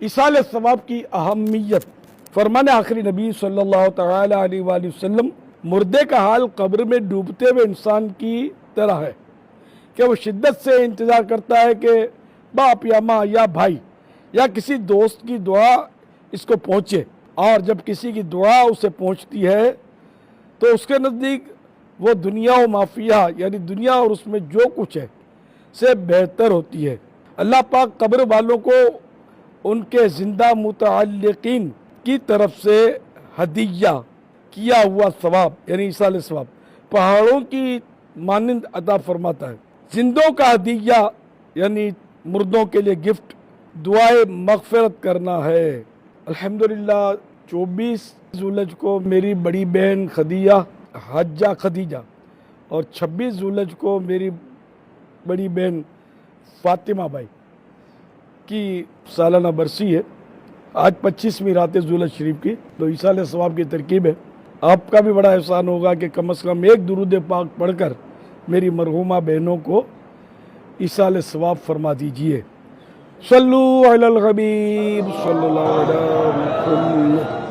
इसाले सवाब की अहमियत। फरमान आखिरी नबी सल्लल्लाहु तआला अलैहि वसल्लम, मुर्दे का हाल कब्र में डूबते हुए इंसान की तरह है कि वो शिद्दत से इंतज़ार करता है कि बाप या माँ या भाई या किसी दोस्त की दुआ इसको पहुँचे, और जब किसी की दुआ उसे पहुँचती है तो उसके नज़दीक वो दुनिया व माफिया यानी दुनिया और उसमें जो कुछ है से बेहतर होती है। अल्लाह पाक कब्र वालों को उनके ज़िंदा मुतअल्लिकीन की तरफ से हदिया किया हुआ सवाब यानी इसाले सवाब पहाड़ों की मानंद अता फरमाता है। जिंदों का हदिया यानी मुर्दों के लिए गिफ्ट दुआए मगफिरत करना है। अल्हम्दुलिल्लाह 24 ज़ुलहज को मेरी बड़ी बहन खदीजा और 26 ज़ुलहज को मेरी बड़ी बहन फातिमा भाई की सालाना बरसी है। आज 25वीं रात ज़ुलहज शरीफ की, तो इसाले सवाब की तरकीब है। आपका भी बड़ा एहसान होगा कि कम से कम एक दुरूद पाक पढ़कर मेरी मरहूमा बहनों को इसाले सवाब फरमा दीजिए। सल्लु अलल हबीब सल्लल्लाहु अलैहि वसल्लम।